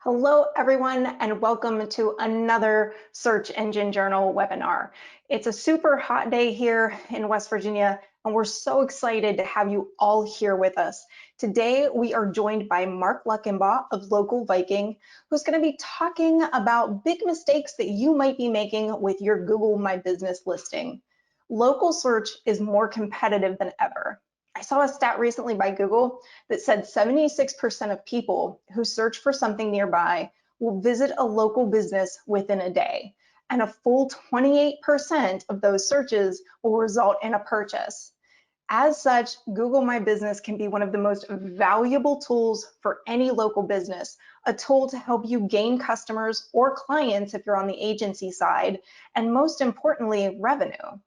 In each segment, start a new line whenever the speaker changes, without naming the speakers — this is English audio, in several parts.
Hello, everyone, and welcome to another Search Engine Journal webinar. It's a super hot day here in West Virginia, and we're so excited to have you all here with us. Today, we are joined by Mark Luckenbaugh of Local Viking, who's going to be talking about big mistakes that you might be making with your Google My Business listing. Local search is more competitive than ever. I saw a stat recently by Google that said 76% of people who search for something nearby will visit a local business within a day, and a full 28% of those searches will result in a purchase. As such, Google My Business can be one of the most valuable tools for any local business, a tool to help you gain customers or clients if you're on the agency side, and most importantly, revenue.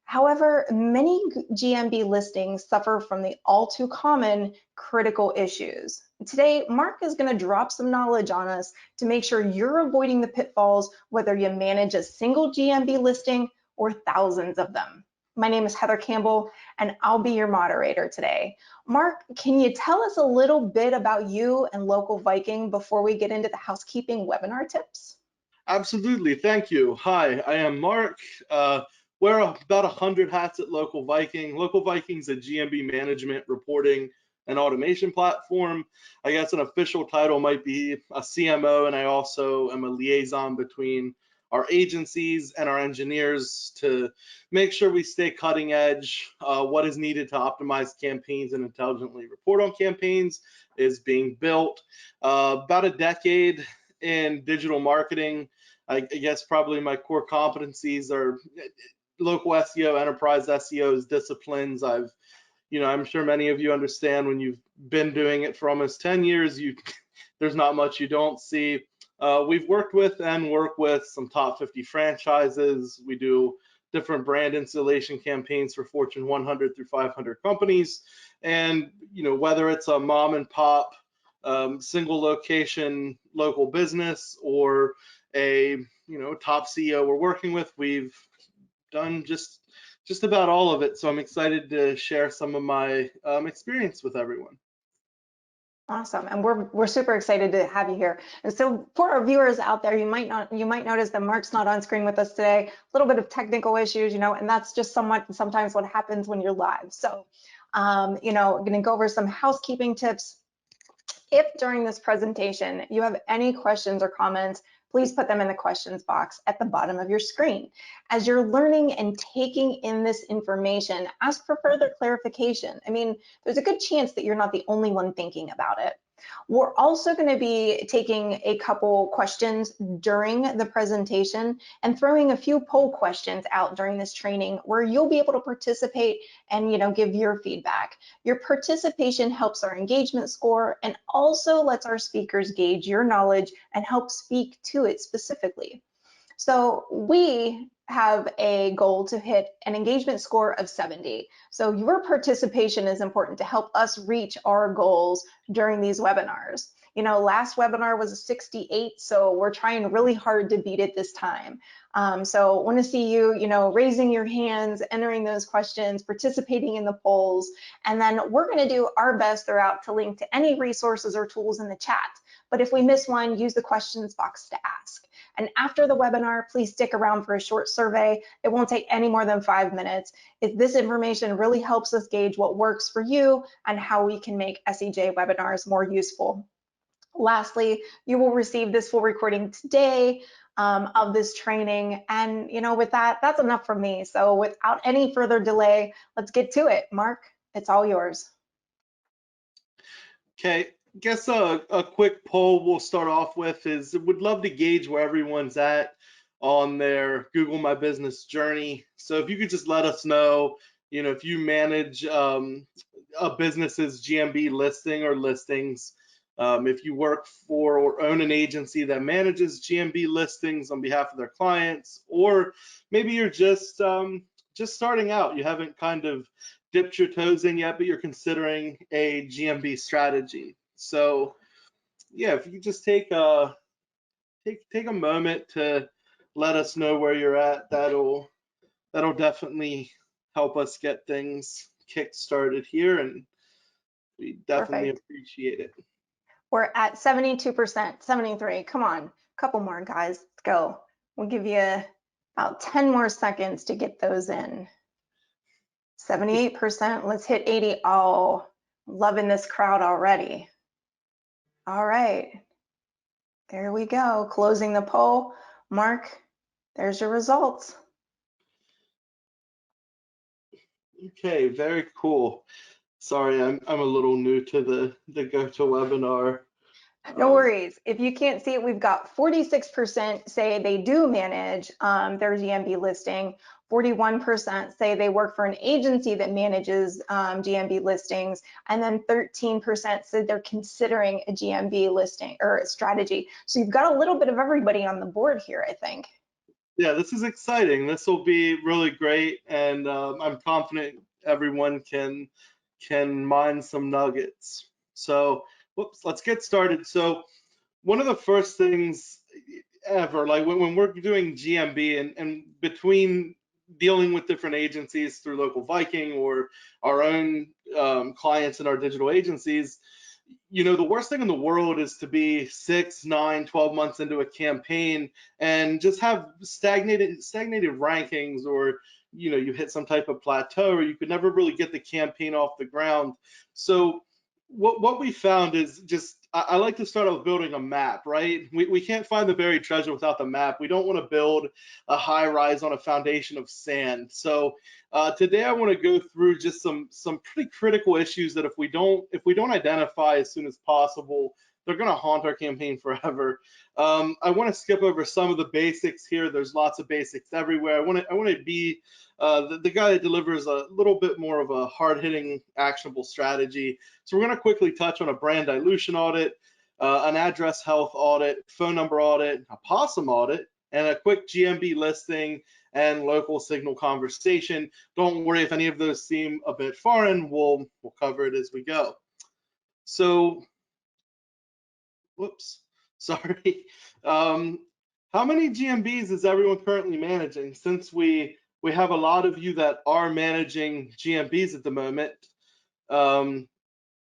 However, many GMB listings suffer from the all too common critical issues. Today, Mark is going to drop some knowledge on us to make sure you're avoiding the pitfalls, whether you manage a single GMB listing or thousands of them. My name is Heather Campbell, and I'll be your moderator today. Mark, can you tell us a little bit about you and Local Viking before we get into the housekeeping webinar tips?
Absolutely, thank you. Hi, I am Mark. Wear about 100 hats at Local Viking. Local Viking's a GMB management, reporting, and automation platform. I guess an official title might be a CMO, and I also am a liaison between our agencies and our engineers to make sure we stay cutting edge. What is needed to optimize campaigns and intelligently report on campaigns is being built. About a decade in digital marketing. I guess probably my core competencies are local SEO, enterprise SEOs, disciplines. I'm sure many of you understand when you've been doing it for almost 10 years, there's not much you don't see. We've worked with and work with some top 50 franchises. We do different brand installation campaigns for Fortune 100 through 500 companies. And, whether it's a mom and pop single location local business or a top CEO we're working with, we've done just about all of it. So I'm excited to share some of my experience with everyone.
Awesome, and we're super excited to have you here. And so for our viewers out there, you might notice that Mark's not on screen with us today. A little bit of technical issues, and that's just sometimes what happens when you're live. So, I'm going to go over some housekeeping tips. If during this presentation you have any questions or comments, please put them in the questions box at the bottom of your screen. As you're learning and taking in this information, ask for further clarification. There's a good chance that you're not the only one thinking about it. We're also going to be taking a couple questions during the presentation and throwing a few poll questions out during this training where you'll be able to participate and give your feedback. Your participation helps our engagement score and also lets our speakers gauge your knowledge and help speak to it specifically. So we have a goal to hit an engagement score of 70. So your participation is important to help us reach our goals during these webinars. Last webinar was a 68, so we're trying really hard to beat it this time. So want to see you, raising your hands, entering those questions, participating in the polls, and then we're going to do our best throughout to link to any resources or tools in the chat. But if we miss one, use the questions box to ask. And after the webinar, please stick around for a short survey. It won't take any more than 5 minutes. This information really helps us gauge what works for you and how we can make SEJ webinars more useful. Lastly, you will receive this full recording today of this training. And with that, that's enough from me. So without any further delay, let's get to it. Mark, it's all yours.
Okay. Guess a quick poll we'll start off with is would love to gauge where everyone's at on their Google My Business journey. So if you could just let us know, if you manage a business's GMB listing or listings, if you work for or own an agency that manages GMB listings on behalf of their clients, or maybe you're just starting out, you haven't kind of dipped your toes in yet, but you're considering a GMB strategy. So yeah, if you could just take a moment to let us know where you're at, that'll definitely help us get things kick started here, and we definitely
Perfect.
appreciate it.
We're at 72%, 73. Come on, a couple more, guys. Let's go. We'll give you about 10 more seconds to get those in. 78%. Let's hit 80. Oh, loving this crowd already. All right. There we go. Closing the poll. Mark, there's your results.
Okay, very cool. Sorry, I'm a little new to the GoToWebinar.
No worries. If you can't see it, we've got 46% say they do manage their GMB listing. 41% say they work for an agency that manages GMB listings. And then 13% said they're considering a GMB listing or a strategy. So you've got a little bit of everybody on the board here, I think.
Yeah, this is exciting. This will be really great, and I'm confident everyone can mine some nuggets. So, whoops, let's get started. So, one of the first things ever, like when we're doing GMB and between dealing with different agencies through Local Viking or our own clients in our digital agencies, you know, the worst thing in the world is to be 6, 9, 12 months into a campaign and just have stagnated rankings, or you know, you hit some type of plateau, or you could never really get the campaign off the ground. So what we found is just I like to start off building a map, right? We can't find the buried treasure without the map. We don't want to build a high rise on a foundation of sand. So today I want to go through just some pretty critical issues that if we don't identify as soon as possible, they're going to haunt our campaign forever. I want to skip over some of the basics here. There's lots of basics everywhere. I want to be the guy that delivers a little bit more of a hard-hitting, actionable strategy. So we're going to quickly touch on a brand dilution audit, an address health audit, phone number audit, a possum audit, and a quick GMB listing and local signal conversation. Don't worry if any of those seem a bit foreign. We'll cover it as we go. So, whoops, sorry. How many GMBs is everyone currently managing? Since we have a lot of you that are managing GMBs at the moment,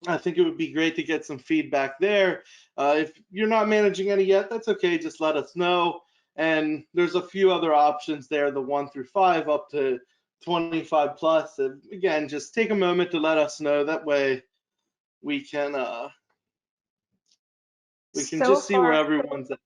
I think it would be great to get some feedback there. If you're not managing any yet, that's okay. Just let us know. And there's a few other options there, the 1 through 5 up to 25 plus. And again, just take a moment to let us know. That way we can just see where everyone's at.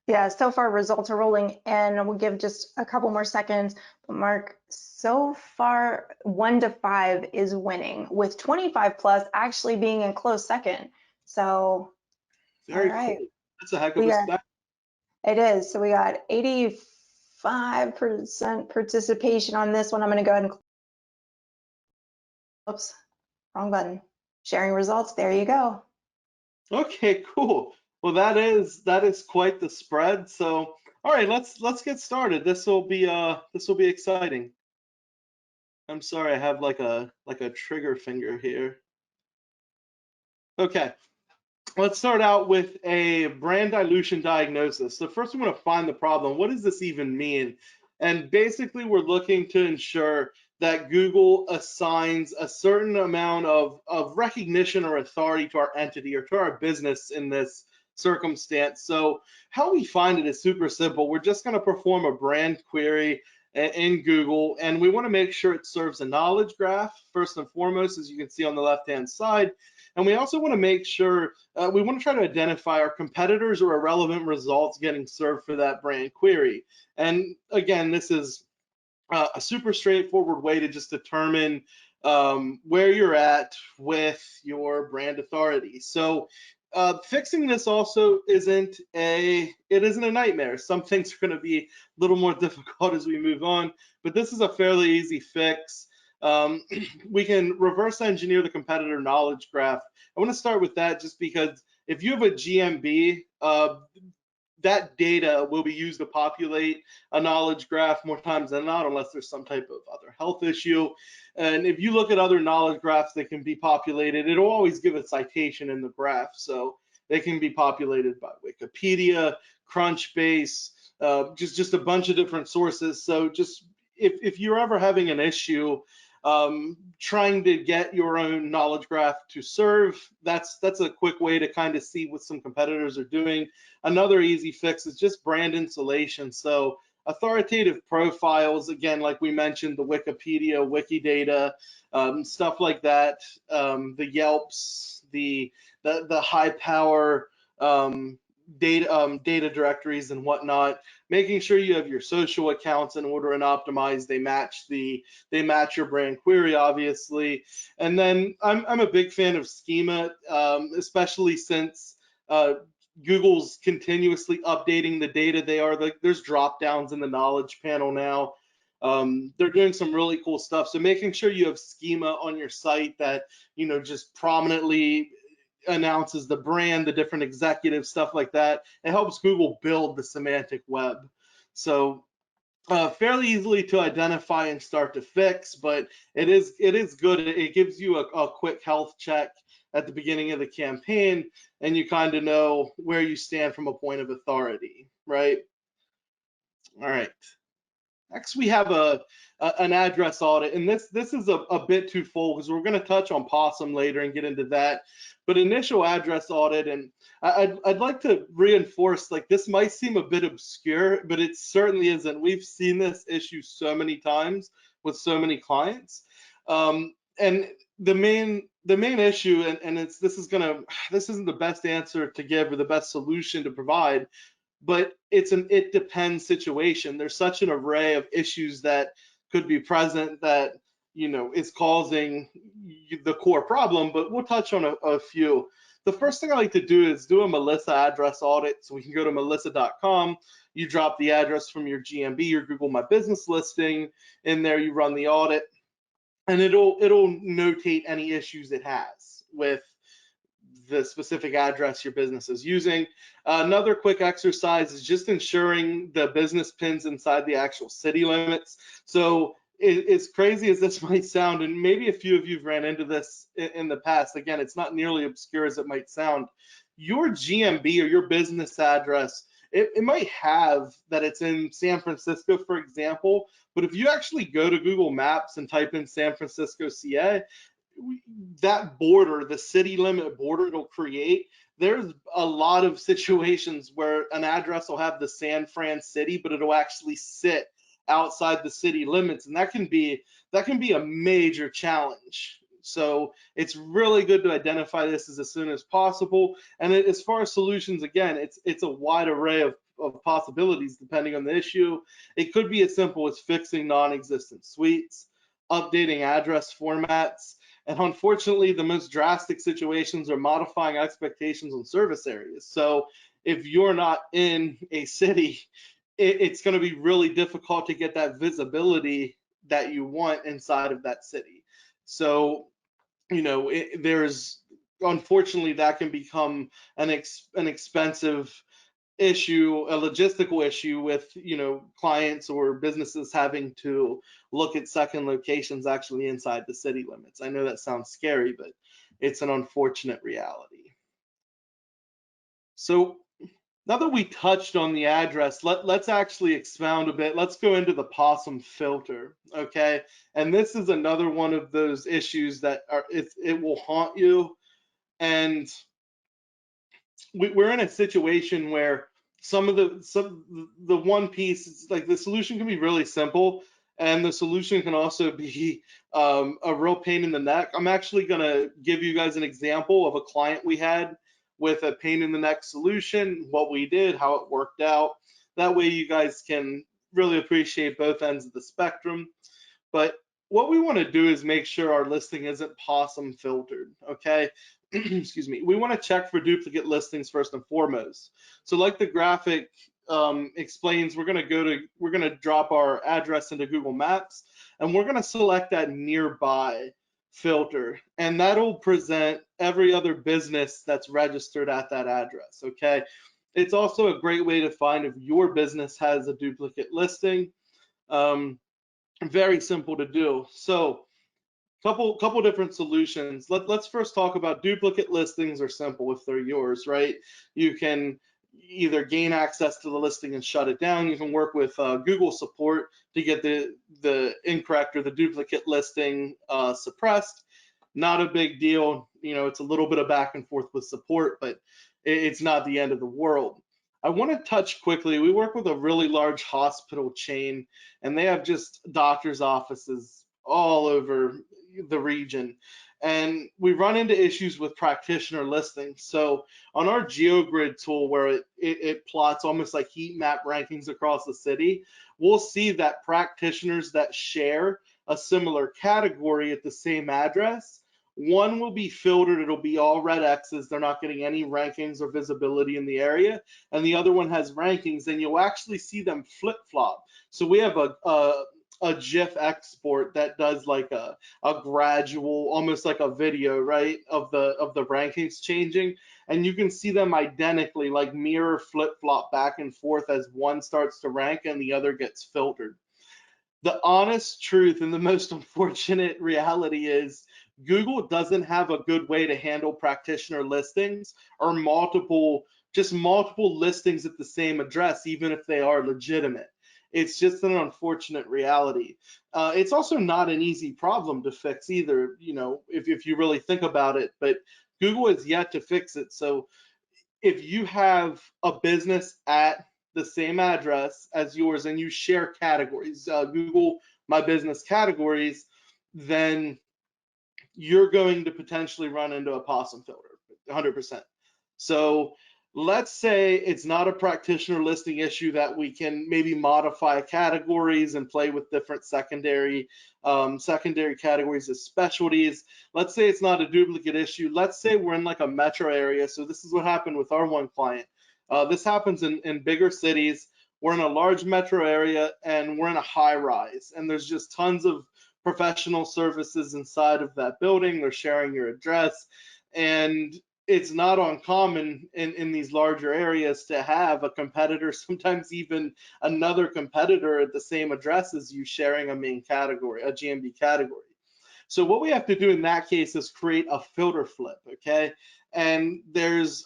Yeah, so far results are rolling in. We'll give just a couple more seconds. But Mark, so far 1 to 5 is winning, with 25 plus actually being in close second. So,
Very
all right.
cool. That's a heck of a stat.
It is. So we got 85% participation on this one. I'm going to go ahead and, oops, wrong button. Sharing results. There you go.
Okay, cool. Well, that is quite the spread. So, all right, let's get started. This will be exciting. I'm sorry, I have like a trigger finger here. Okay, let's start out with a brand dilution diagnosis. So first we want to find the problem. What does this even mean? And basically we're looking to ensure that Google assigns a certain amount of recognition or authority to our entity or to our business in this circumstance. So how we find it is super simple. We're just going to perform a brand query in Google, and we want to make sure it serves a knowledge graph first and foremost, as you can see on the left-hand side. And we also want to make sure, we want to try to identify our competitors or irrelevant results getting served for that brand query. And again, this is a super straightforward way to just determine where you're at with your brand authority. So fixing this also isn't a nightmare. Some things are going to be a little more difficult as we move on, but this is a fairly easy fix. We can reverse engineer the competitor knowledge graph. I want to start with that just because if you have a GMB, that data will be used to populate a knowledge graph more times than not, unless there's some type of other health issue. And if you look at other knowledge graphs that can be populated, it'll always give a citation in the graph. So they can be populated by Wikipedia, Crunchbase, just a bunch of different sources. So just if you're ever having an issue trying to get your own knowledge graph to serve. That's a quick way to kind of see what some competitors are doing. Another easy fix is just brand insulation. So authoritative profiles, again, like we mentioned, the Wikipedia, Wikidata, stuff like that, the Yelps, the high power data directories and whatnot, making sure you have your social accounts in order and optimized. They match your brand query, obviously. And then I'm a big fan of schema, especially since Google's continuously updating the data. There's drop downs in the knowledge panel now. They're doing some really cool stuff. So making sure you have schema on your site that, just prominently announces the brand, the different executives, stuff like that. It helps Google build the semantic web. So fairly easily to identify and start to fix, but it is good. It gives you a quick health check at the beginning of the campaign, and you kind of know where you stand from a point of authority, right? All right. Next, we have an address audit, and this is a bit too full because we're going to touch on Possum later and get into that. But initial address audit, and I'd like to reinforce, like, this might seem a bit obscure, but it certainly isn't. We've seen this issue so many times with so many clients, and the main issue, and this isn't the best answer to give or the best solution to provide, but it's an it depends situation. There's such an array of issues that could be present that is causing the core problem, but we'll touch on a few. The first thing I like to do is do a Melissa address audit. So we can go to melissa.com, you drop the address from your GMB, your Google My Business listing in there, you run the audit, and it'll notate any issues it has with the specific address your business is using. Another quick exercise is just ensuring the business pins inside the actual city limits. So as crazy as this might sound, and maybe a few of you have ran into this in the past, again, it's not nearly obscure as it might sound. Your GMB or your business address, it might have that it's in San Francisco, for example, but if you actually go to Google Maps and type in San Francisco, CA, that border, the city limit border it'll create, there's a lot of situations where an address will have the San Fran city, but it'll actually sit outside the city limits, and that can be a major challenge. So it's really good to identify this as soon as possible. And as far as solutions, again, it's a wide array of possibilities depending on the issue. It could be as simple as fixing non-existent suites, updating address formats, and unfortunately, the most drastic situations are modifying expectations on service areas. So if you're not in a city, it's going to be really difficult to get that visibility that you want inside of that city. So, there's, unfortunately, that can become an expensive issue, a logistical issue with clients or businesses having to look at second locations actually inside the city limits. I know that sounds scary, but it's an unfortunate reality. So now that we touched on the address, let's actually expound a bit. Let's go into the Possum filter, okay? And this is another one of those issues that it will haunt you. And we're in a situation where some of the one piece, like, the solution can be really simple, and the solution can also be a real pain in the neck. I'm actually going to give you guys an example of a client we had with a pain in the neck solution, what we did, how it worked out. That way you guys can really appreciate both ends of the spectrum. But what we want to do is make sure our listing isn't Possum filtered, okay? Excuse me. We want to check for duplicate listings first and foremost. So like the graphic explains, we're going to drop our address into Google Maps, and we're going to select that nearby filter, and that'll present every other business that's registered at that address, okay? It's also a great way to find if your business has a duplicate listing. Very simple to do. So couple different solutions. Let's first talk about duplicate listings are simple if they're yours, right? You can either gain access to the listing and shut it down. You can work with Google support to get the incorrect or the duplicate listing suppressed. Not a big deal. It's a little bit of back and forth with support, but it's not the end of the world. I want to touch quickly. We work with a really large hospital chain, and they have just doctor's offices all over the region. And we run into issues with practitioner listings. So on our GeoGrid tool, where it plots almost like heat map rankings across the city, we'll see that practitioners that share a similar category at the same address, one will be filtered, it'll be all red X's, they're not getting any rankings or visibility in the area, and the other one has rankings, and you'll actually see them flip-flop. So we have a GIF export that does like a gradual, almost like a video, right, of the rankings changing, and you can see them identically, like mirror flip-flop back and forth as one starts to rank and the other gets filtered. The honest truth and the most unfortunate reality is Google doesn't have a good way to handle practitioner listings or multiple listings at the same address, even if they are legitimate. It's just an unfortunate reality. It's also not an easy problem to fix either, if you really think about it, but Google has yet to fix it. So if you have a business at the same address as yours and you share categories, Google My Business categories, then you're going to potentially run into a possum filter, 100%. So let's say it's not a practitioner listing issue that we can maybe modify categories and play with different secondary categories as specialties. Let's say it's not a duplicate issue. Let's say we're in like a metro area. So this is what happened with our one client. This happens in bigger cities. We're in a large metro area and we're in a high rise, and there's just tons of professional services inside of that building. They're sharing your address, and it's not uncommon in these larger areas to have a competitor, sometimes even another competitor at the same address as you, sharing a main category, a GMB category. So what we have to do in that case is create a filter flip, okay? And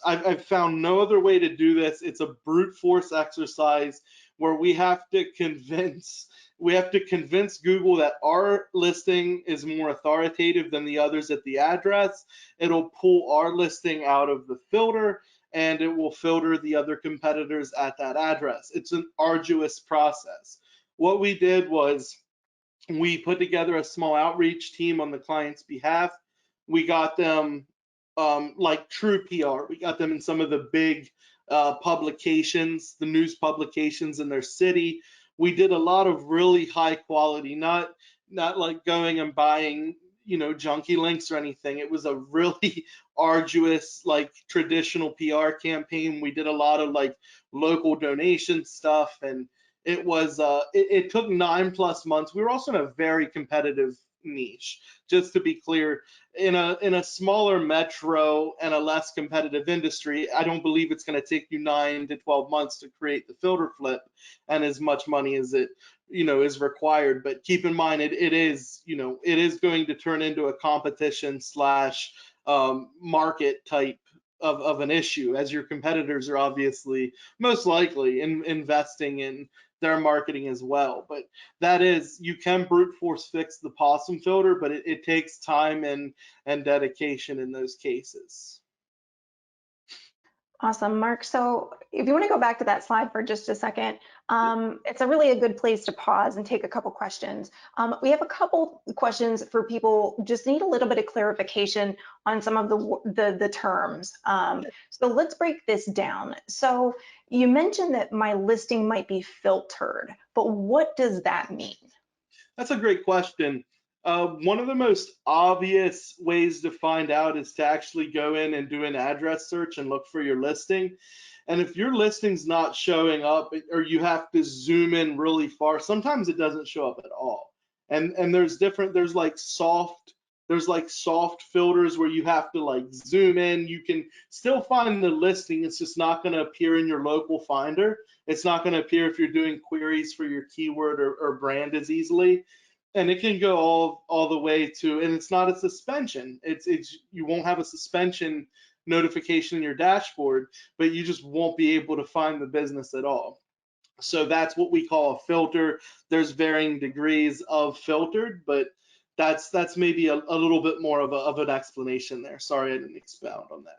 I've found no other way to do this. It's a brute force exercise where we have to convince Google that our listing is more authoritative than the others at the address. It'll pull our listing out of the filter, and it will filter the other competitors at that address. It's an arduous process. What we did was we put together a small outreach team on the client's behalf. We got them like true PR. We got them in some of the big publications, the news publications in their city. We did a lot of really high quality, not like going and buying, junky links or anything. It was a really arduous, like traditional PR campaign. We did a lot of like local donation stuff, and it took 9+ months. We were also in a very competitive niche. Just to be clear, in a smaller metro and a less competitive industry, I don't believe it's going to take you 9 to 12 months to create the filter flip and as much money as it is required. But keep in mind, it is going to turn into a competition slash market type of an issue, as your competitors are obviously most likely investing in their marketing as well. But you can brute force fix the possum filter, but it takes time and dedication in those cases.
Awesome, Mark. So if you want to go back to that slide for just a second, it's a good place to pause and take a couple questions. We have a couple questions for people, just need a little bit of clarification on some of the terms. So let's break this down. So you mentioned that my listing might be filtered, but what does that mean?
That's a great question. One of the most obvious ways to find out is to actually go in and do an address search and look for your listing. And if your listing's not showing up, or you have to zoom in really far, sometimes it doesn't show up at all. And there's like soft filters where you have to like zoom in. You can still find the listing. It's just not going to appear in your local finder. It's not going to appear if you're doing queries for your keyword or brand as easily. And it can go all the way to, and it's not a suspension. You won't have a suspension notification in your dashboard, but you just won't be able to find the business at all. So that's what we call a filter. There's varying degrees of filtered, but that's maybe a little bit more of an explanation there. Sorry I didn't expound on that.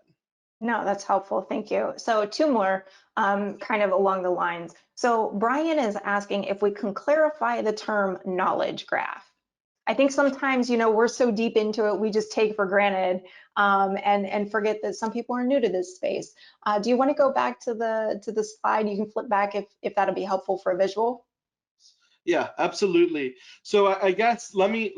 No, that's helpful. Thank you. So two more kind of along the lines. So Brian is asking if we can clarify the term knowledge graph. I think sometimes, we're so deep into it, we just take for granted and forget that some people are new to this space. Do you want to go back to the slide? You can flip back if that'll be helpful for a visual.
Yeah, absolutely. So I guess let me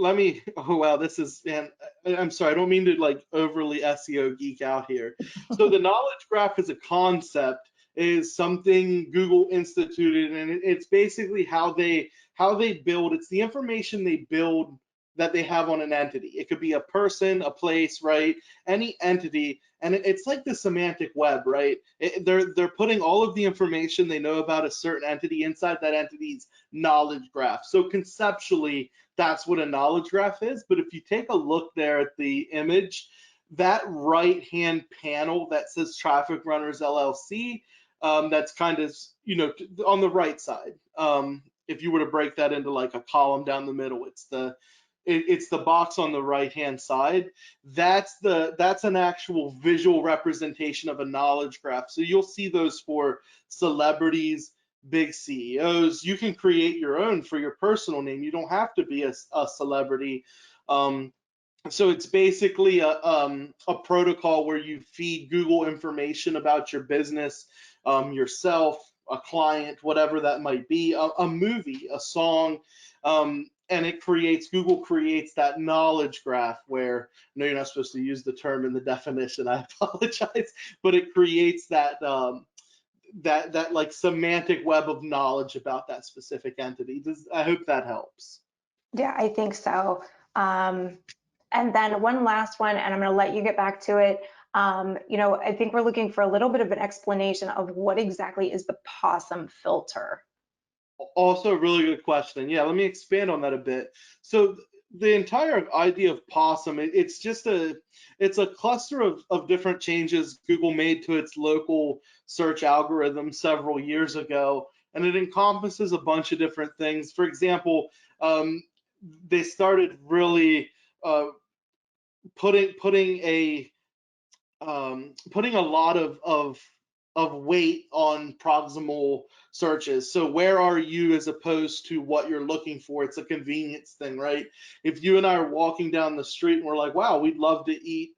oh wow, this is, man, I'm sorry, I don't mean to like overly SEO geek out here. So the knowledge graph as a concept is something Google instituted, and it's basically how they build, it's the information they build that they have on an entity. It could be a person, a place, right? Any entity, and it's like the semantic web, right? They're putting all of the information they know about a certain entity inside that entity's knowledge graph. So conceptually, that's what a knowledge graph is. But if you take a look there at the image, that right-hand panel that says Traffic Runners LLC, that's kind of, on the right side. If you were to break that into like a column down the middle, it's the box on the right-hand side. That's an actual visual representation of a knowledge graph. So you'll see those for celebrities, big CEOs. You can create your own for your personal name. You don't have to be a celebrity. So it's basically a protocol where you feed Google information about your business, yourself, a client, whatever that might be, a movie, a song, and Google creates that knowledge graph where, I know you're not supposed to use the term in the definition, I apologize, but it creates that that like semantic web of knowledge about that specific entity. I hope that helps.
Yeah, I think so. And then one last one, and I'm going to let you get back to it. I think we're looking for a little bit of an explanation of what exactly is the possum filter.
Also a really good question. Yeah, let me expand on that a bit. So the entire idea of possum, it's a cluster of different changes Google made to its local search algorithm several years ago, and it encompasses a bunch of different things. For example, they started really putting a lot of weight on proximal searches. So where are you as opposed to what you're looking for? It's a convenience thing, right? If you and I are walking down the street and we're like, wow, we'd love to eat,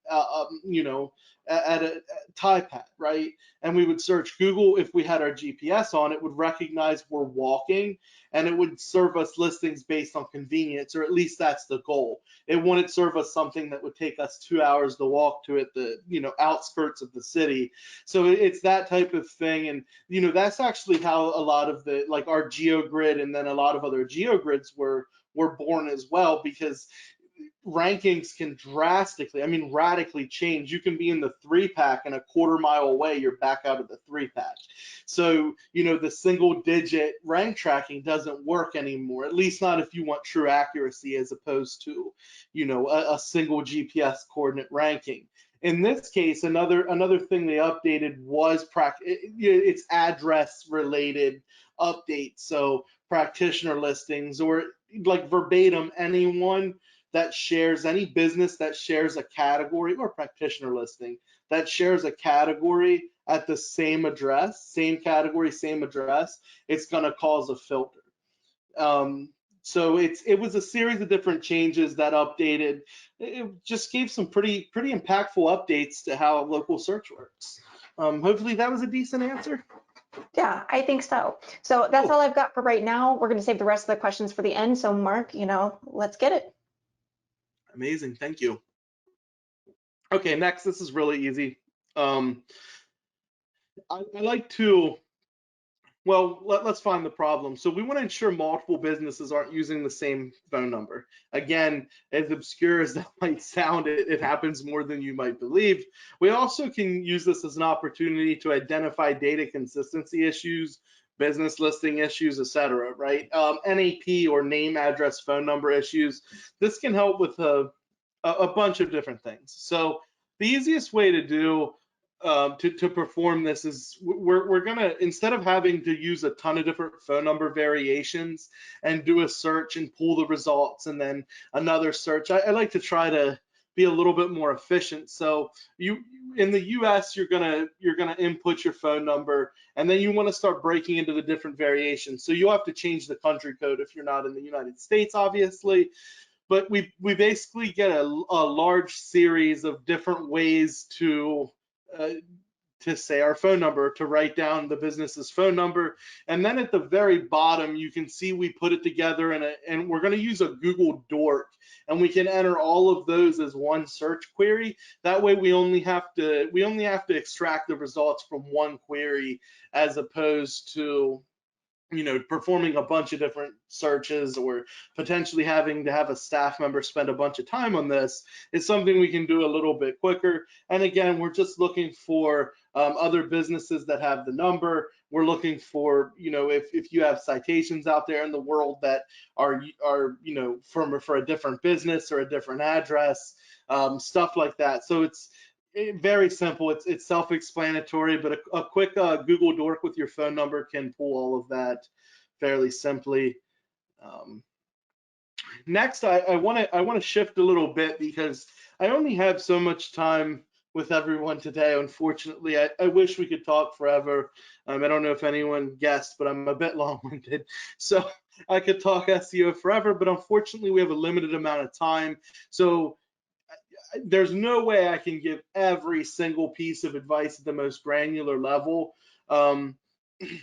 at a Thai Pat, right? And we would search Google. If we had our GPS on, it would recognize we're walking, and it would serve us listings based on convenience, or at least that's the goal. It wouldn't serve us something that would take us 2 hours to walk to at the outskirts of the city. So it's that type of thing, and that's actually how a lot of the like our GeoGrid and then a lot of other GeoGrids were born as well, because rankings can drastically, I mean, radically change. You can be in the 3-pack and a quarter-mile away, you're back out of the 3-pack. So, the single digit rank tracking doesn't work anymore, at least not if you want true accuracy as opposed to, a single GPS coordinate ranking. In this case, another thing they updated was it's address related updates. So practitioner listings, or like verbatim, any business that shares a category, or practitioner listing that shares a category at the same address, same category, same address, it's going to cause a filter. So it was a series of different changes that updated. It just gave some pretty impactful updates to how local search works. Hopefully that was a decent answer.
Yeah, I think so. So that's
Cool.
all I've got for right now. We're going to save the rest of the questions for the end. So Mark, let's get it.
Amazing, thank you. Okay, next, this is really easy. I like to, well, let's find the problem. So we want to ensure multiple businesses aren't using the same phone number. Again, as obscure as that might sound, it happens more than you might believe. We also can use this as an opportunity to identify data consistency issues, business listing issues, etc., right? NAP, or name, address, phone number issues. This can help with a bunch of different things. So The easiest way to do to perform this is we're gonna, instead of having to use a ton of different phone number variations and do a search and pull the results and then another search, I like to try to be a little bit more efficient. So you, in the US, you're gonna input your phone number, and then you want to start breaking into the different variations. So you'll have to change the country code if you're not in the United States, obviously. But we basically get a large series of different ways uh, to say our phone number, to write down the business's phone number. And then at the very bottom, you can see we put it together and we're going to use a Google Dork, and we can enter all of those as one search query. That way we only have to extract the results from one query, as opposed to performing a bunch of different searches or potentially having to have a staff member spend a bunch of time on this. It's something we can do a little bit quicker. And again, we're just looking for other businesses that have the number. We're looking for, if you have citations out there in the world that are for a different business or a different address, stuff like that. So it's very simple. It's self-explanatory, but a quick Google Dork with your phone number can pull all of that fairly simply. Um, Next, I want to shift a little bit because I only have so much time with everyone today. Unfortunately, I wish we could talk forever. I don't know if anyone guessed, but I'm a bit long-winded, so I could talk SEO forever. But unfortunately, we have a limited amount of time, so there's no way I can give every single piece of advice at the most granular level. Um,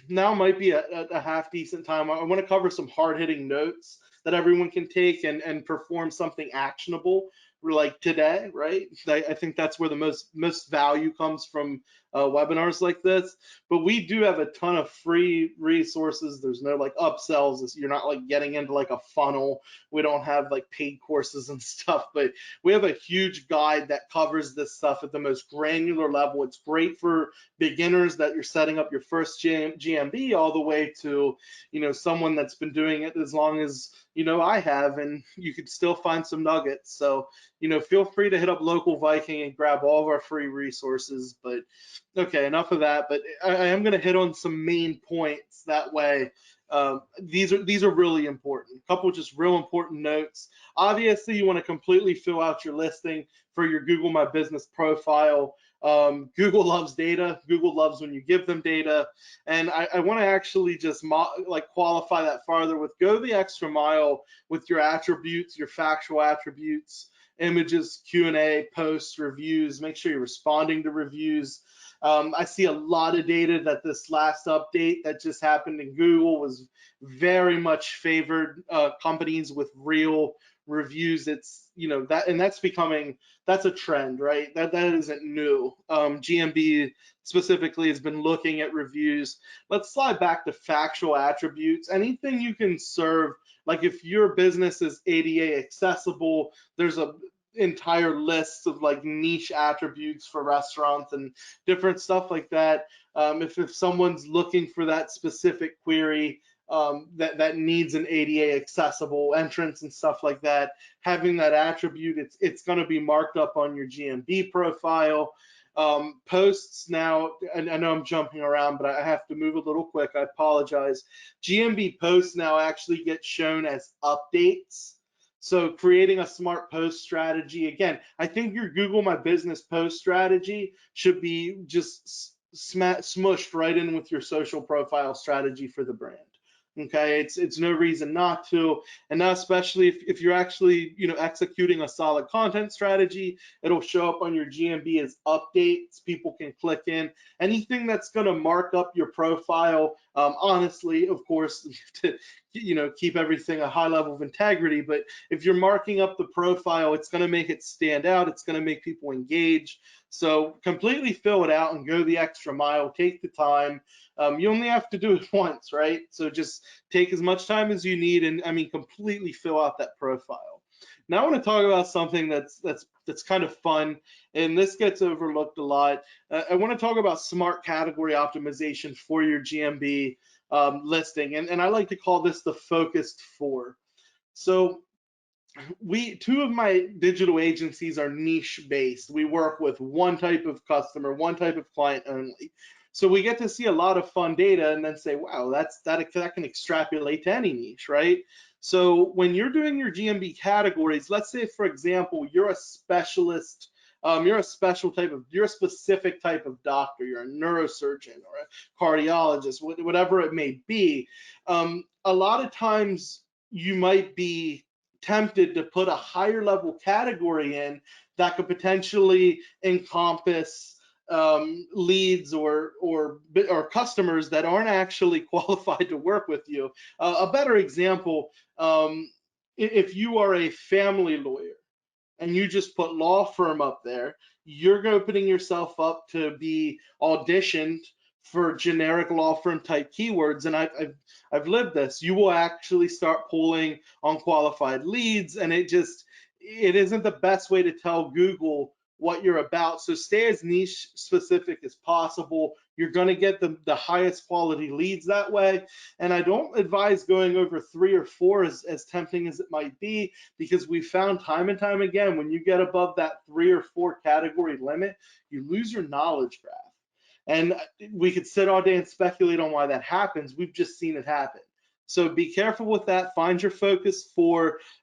Now might be a half decent time. I want to cover some hard hitting notes that everyone can take and perform something actionable like today, right? I think that's where the most value comes from webinars like this. But we do have a ton of free resources. There's no like upsells. You're not like getting into like a funnel. We don't have like paid courses and stuff, but we have a huge guide that covers this stuff at the most granular level. It's great for beginners that you're setting up your first GMB, all the way to someone that's been doing it as long as I have, and you could still find some nuggets. So feel free to hit up Local Viking and grab all of our free resources. But okay, enough of that. But I am going to hit on some main points. That way, these are really important. A couple just real important notes. Obviously, you want to completely fill out your listing for your Google My Business profile. Google loves data. Google loves when you give them data. And I want to actually just qualify that farther with go the extra mile with your attributes, your factual attributes, images, Q&A, posts, reviews. Make sure you're responding to reviews. I see a lot of data that this last update that just happened in Google was very much favored companies with real reviews. It's that, and that's a trend, right? That isn't new. GMB specifically has been looking at reviews. Let's slide back to factual attributes. Anything you can serve, like if your business is ADA accessible, there's a entire list of like niche attributes for restaurants and different stuff like that. If someone's looking for that specific query that needs an ADA accessible entrance and stuff like that, having that attribute, it's going to be marked up on your GMB profile. Posts now, and I know I'm jumping around, but I have to move a little quick. I apologize. GMB posts now actually get shown as updates. So creating a smart post strategy, again, I think your Google My Business post strategy should be just smushed right in with your social profile strategy for the brand. Okay, it's no reason not to, and now especially if you're actually executing a solid content strategy, it'll show up on your GMB as updates. People can click in. Anything that's going to mark up your profile, honestly, of course, to keep everything a high level of integrity. But if you're marking up the profile, it's going to make it stand out. It's going to make people engage. So completely fill it out and go the extra mile. Take the time. You only have to do it once, right? So just take as much time as you need, and completely fill out that profile. Now I want to talk about something that's kind of fun, and this gets overlooked a lot. I want to talk about smart category optimization for your GMB listing, and I like to call this the focused 4. So two of my digital agencies are niche based. We work with one type of customer, one type of client only. So we get to see a lot of fun data and then say, wow, that can extrapolate to any niche, right? So when you're doing your GMB categories, let's say, for example, you're a specialist, you're a specific type of doctor, you're a neurosurgeon or a cardiologist, whatever it may be. A lot of times you might be tempted to put a higher level category in that could potentially encompass leads or customers that aren't actually qualified to work with you. A better example, if you are a family lawyer and you just put law firm up there, you're opening yourself up to be auditioned for generic law firm type keywords. And I've lived this. You will actually start pulling unqualified leads, and it isn't the best way to tell Google what you're about. So stay as niche specific as possible. You're going to get the highest quality leads that way. And I don't advise going over 3 or 4 as tempting as it might be, because we found time and time again, when you get above that 3 or 4 category limit, you lose your knowledge graph. And we could sit all day and speculate on why that happens. We've just seen it happen. So be careful with that. Find your focus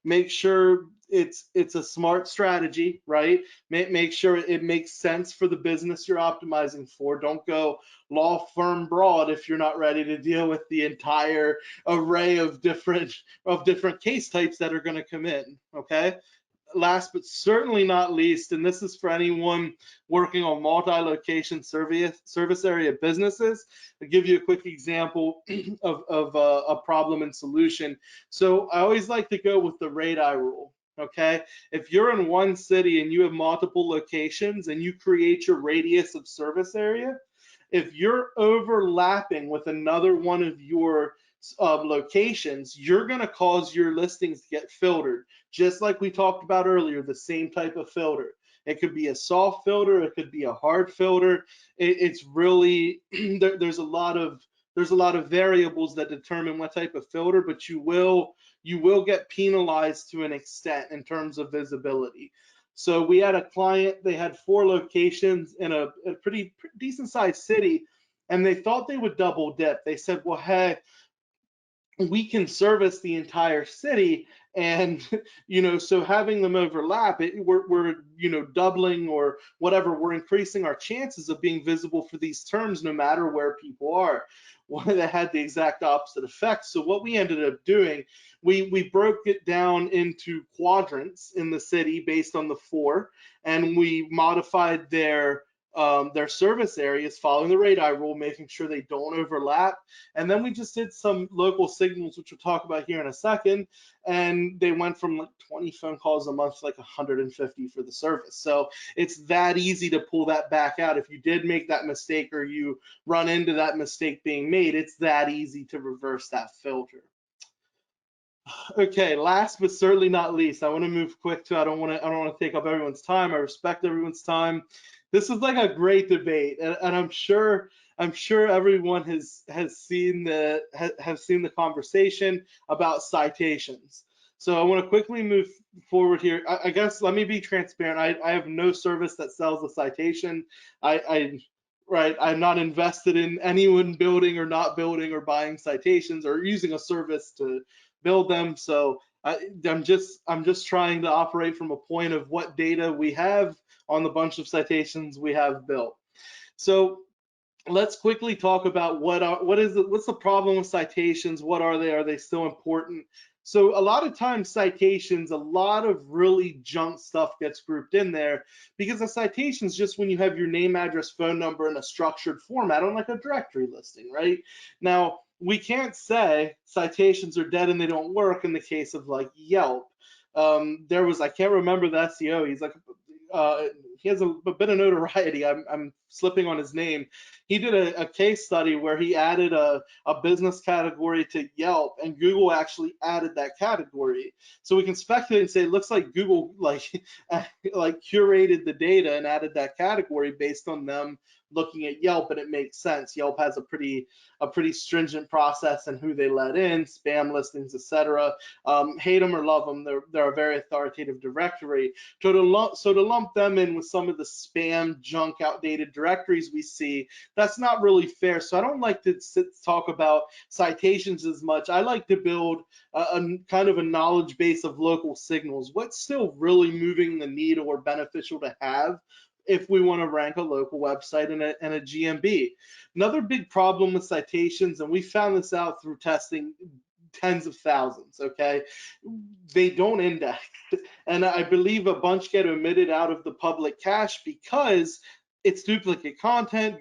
make sure it's a smart strategy, right? Make sure it makes sense for the business you're optimizing for. Don't go law firm broad if you're not ready to deal with the entire array of different case types that are going to come in, okay? Last but certainly not least, and this is for anyone working on multi-location service area businesses, I'll give you a quick example of a problem and solution. So I always like to go with the radii rule. Okay, if you're in one city and you have multiple locations and you create your radius of service area, if you're overlapping with another one of your locations, you're going to cause your listings to get filtered, just like we talked about earlier, the same type of filter. It could be a soft filter, it could be a hard filter. It's really there's a lot of variables that determine what type of filter, but you will get penalized to an extent in terms of visibility. So we had a client, they had 4 locations in a pretty decent sized city, and they thought they would double dip. They said, well, hey, we can service the entire city, and so having them overlap, we're doubling or whatever, we're increasing our chances of being visible for these terms no matter where people are. Well, that had the exact opposite effect. So what we ended up doing, we broke it down into quadrants in the city based on the 4, and we modified their service areas following the radii rule, making sure they don't overlap. And then we just did some local signals, which we'll talk about here in a second. And they went from like 20 phone calls a month to like 150 for the service. So it's that easy to pull that back out. If you did make that mistake or you run into that mistake being made, it's that easy to reverse that filter. Okay, last but certainly not least, I want to move quick to, I don't want to take up everyone's time. I respect everyone's time. This is like a great debate, and I'm sure everyone has seen the conversation about citations. So I want to quickly move forward here. I guess let me be transparent. I have no service that sells a citation. I'm not invested in anyone building or not building or buying citations or using a service to build them. So I'm just trying to operate from a point of what data we have on the bunch of citations we have built. So let's quickly talk about what's the problem with citations? What are they? Are they still important? So a lot of times citations, a lot of really junk stuff gets grouped in there, because a citation is just when you have your name, address, phone number in a structured format on like a directory listing, right? Now, we can't say citations are dead and they don't work in the case of like Yelp. I can't remember the SEO. He's like, he has a bit of notoriety. I'm slipping on his name. He did a case study where he added a business category to Yelp, and Google actually added that category. So we can speculate and say it looks like Google like curated the data and added that category based on them looking at Yelp, and it makes sense. Yelp has a pretty stringent process and who they let in, spam listings, etc. Hate them or love them, they're a very authoritative directory. So to lump them in with some of the spam, junk, outdated directories we see, that's not really fair. So I don't like to talk about citations as much. I like to build a kind of a knowledge base of local signals. What's still really moving the needle or beneficial to have if we want to rank a local website and a GMB. Another big problem with citations, and we found this out through testing tens of thousands, okay? They don't index. And I believe a bunch get omitted out of the public cache because it's duplicate content.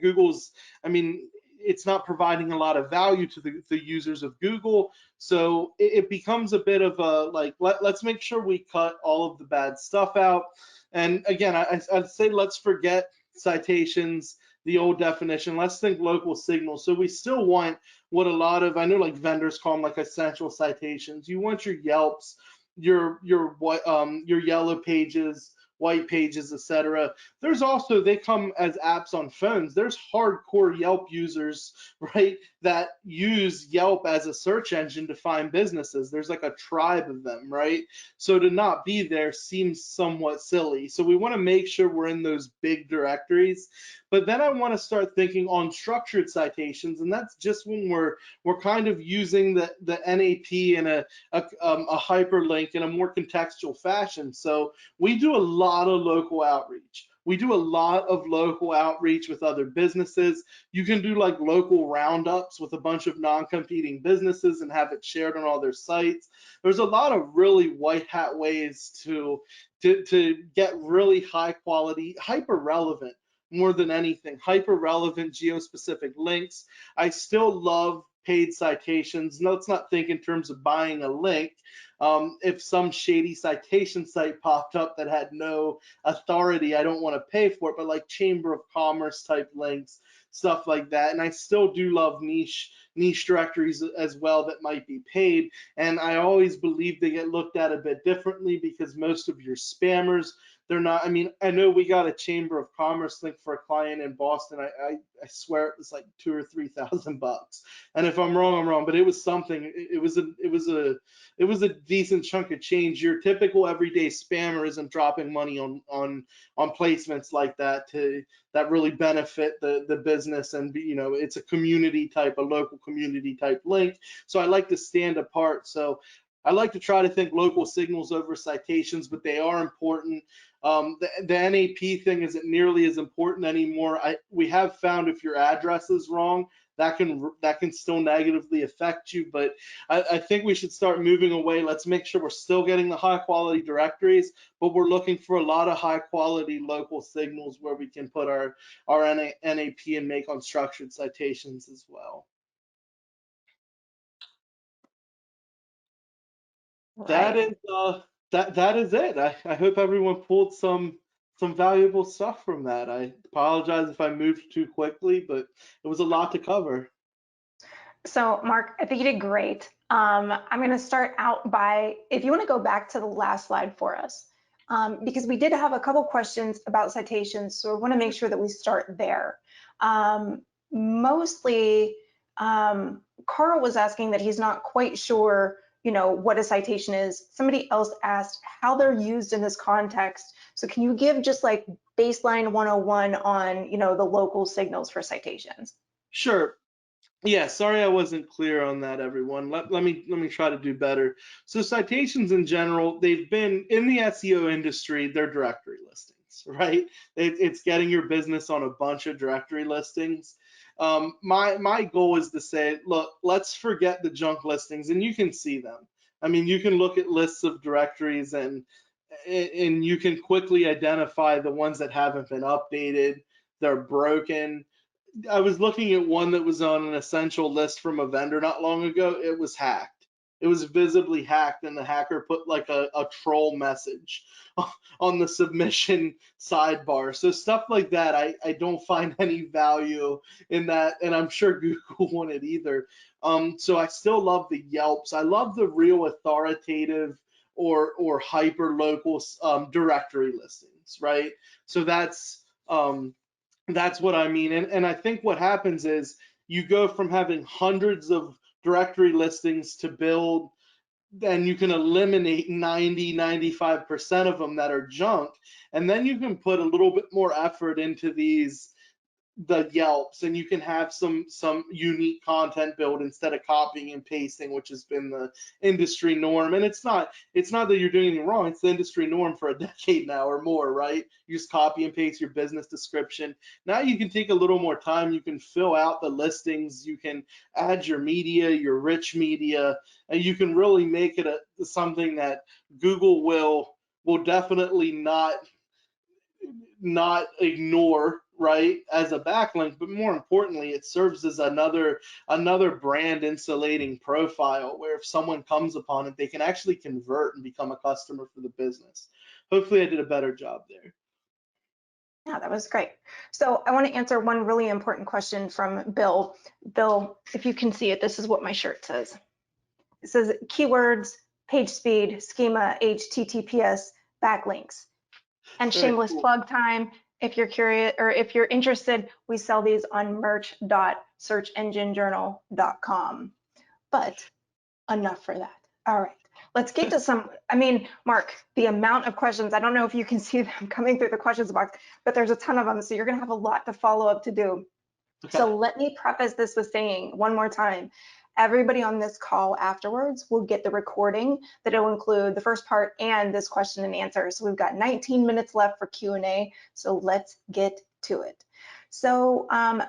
I mean, it's not providing a lot of value to the users of Google. So it becomes a bit of a like, let's make sure we cut all of the bad stuff out. And again, I'd say let's forget citations, the old definition. Let's think local signals. So we still want what a lot of, I know like vendors call them like essential citations. You want your Yelps, your yellow pages, white pages, etc. There's also, they come as apps on phones. There's hardcore Yelp users, right, that use Yelp as a search engine to find businesses. There's like a tribe of them, right? So to not be there seems somewhat silly. So we want to make sure we're in those big directories. But then I want to start thinking on structured citations, and that's just when we're kind of using the NAP in a hyperlink in a more contextual fashion. So we do a lot of local outreach. We do a lot of local outreach with other businesses. You can do like local roundups with a bunch of non-competing businesses and have it shared on all their sites. There's a lot of really white hat ways to get really high quality, hyper relevant, more than anything, hyper relevant geo-specific links. I still love paid citations. No, let's not think in terms of buying a link. If some shady citation site popped up that had no authority, I don't want to pay for it, but like Chamber of Commerce type links, stuff like that. And I still do love niche directories as well that might be paid. And I always believe they get looked at a bit differently because most of your spammers, they're not, I mean, I know we got a Chamber of Commerce link for a client in Boston. I swear it was like $2,000 or $3,000. And if I'm wrong, I'm wrong, but it was something. It was a decent chunk of change. Your typical everyday spammer isn't dropping money on placements like that that really benefit the business, and it's a community type, a local community type link. So I like to stand apart. So I like to try to think local signals over citations, but they are important. The NAP thing isn't nearly as important anymore. We have found if your address is wrong, that can still negatively affect you. But I think we should start moving away. Let's make sure we're still getting the high quality directories, but we're looking for a lot of high quality local signals where we can put our NAP and make unstructured citations as well. That
Right.
is that is it. I hope everyone pulled some valuable stuff from that. I apologize if I moved too quickly, but it was a lot to cover.
So, Mark, I think you did great. I'm going to start out by, if you want to go back to the last slide for us, because we did have a couple questions about citations, so I want to make sure that we start there. Mostly, Carl was asking that he's not quite sure, what a citation is. Somebody else asked how they're used in this context. So can you give just like baseline 101 on, the local signals for citations?
Sure. Yeah, sorry I wasn't clear on that, everyone. Let me try to do better. So citations in general, they've been in the SEO industry, they're directory listings, right? It's getting your business on a bunch of directory listings. My goal is to say, look, let's forget the junk listings, and you can see them. I mean, you can look at lists of directories and you can quickly identify the ones that haven't been updated, they're broken. I was looking at one that was on an essential list from a vendor not long ago. It was hacked. It was visibly hacked, and the hacker put like a troll message on the submission sidebar. So stuff like that, I don't find any value in that, and I'm sure Google wouldn't either. So I still love the Yelps. I love the real authoritative or hyper local directory listings, right? So that's That's what I mean. And I think what happens is you go from having hundreds of directory listings to build, then you can eliminate 90, 95% of them that are junk. And then you can put a little bit more effort into the Yelps, and you can have some unique content build instead of copying and pasting, which has been the industry norm. And it's not that you're doing anything wrong, it's the industry norm for a decade now or more, right? You just copy and paste your business description. Now you can take a little more time, you can fill out the listings, you can add your media, your rich media, and you can really make it something that Google will definitely not ignore, right, as a backlink, but more importantly, it serves as another brand insulating profile where if someone comes upon it, they can actually convert and become a customer for the business. Hopefully I did a better job there.
Yeah, that was great. So I want to answer one really important question from Bill. Bill, if you can see it, this is what my shirt says. It says keywords, page speed, schema, HTTPS, backlinks. And
Very
shameless
cool.
plug time, if you're curious or if you're interested, we sell these on merch.searchenginejournal.com. But enough for that. All right, let's get to some, I mean, Mark, the amount of questions, I don't know if you can see them coming through the questions box, but there's a ton of them. So you're gonna have a lot to follow up to do.
Okay.
So let me preface this with saying one more time, everybody on this call afterwards will get the recording that will include the first part and this question and answer. So we've got 19 minutes left for Q&A, so let's get to it. So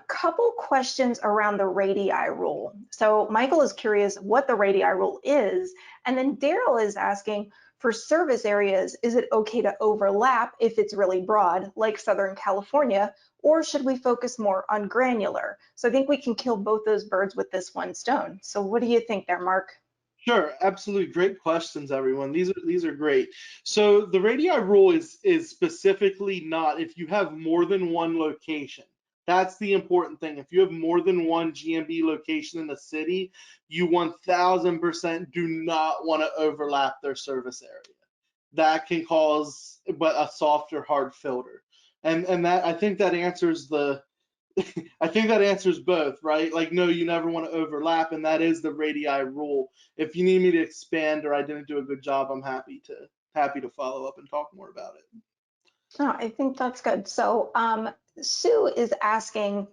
couple questions around the radii rule. So Michael is curious what the radii rule is, and then Daryl is asking, for service areas, is it okay to overlap if it's really broad, like Southern California, or should we focus more on granular? So I think we can kill both those birds with this one stone. So what do you think there, Mark?
Sure, absolutely. Great questions, everyone. These are great. So the radii rule is specifically not if you have more than one location. That's the important thing. If you have more than one GMB location in the city, you 1000% do not want to overlap their service area. That can cause but a softer hard filter. And that I think that answers the I think that answers both, right? Like, no, you never want to overlap, and that is the radii rule. If you need me to expand or I didn't do a good job, I'm happy to follow up and talk more about it.
No, I think that's good. So Sue is asking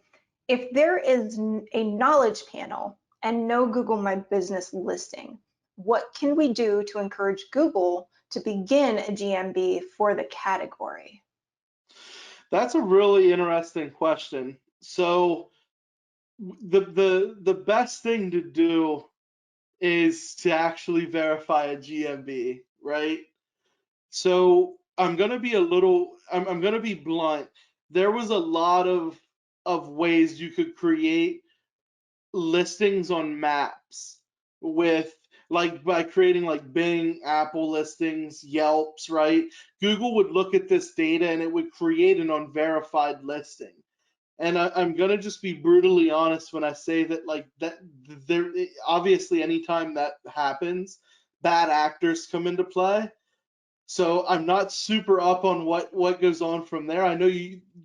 if there is a knowledge panel and no Google My Business listing, what can we do to encourage Google to begin a GMB for the category?
That's a really interesting question. So the best thing to do is to actually verify a GMB, right? So I'm gonna be blunt. There was a lot of ways you could create listings on maps with like by creating like Bing, Apple listings, Yelps, right? Google would look at this data and it would create an unverified listing. And I'm gonna just be brutally honest when I say that like that there obviously anytime that happens, bad actors come into play. So I'm not super up on what goes on from there. I know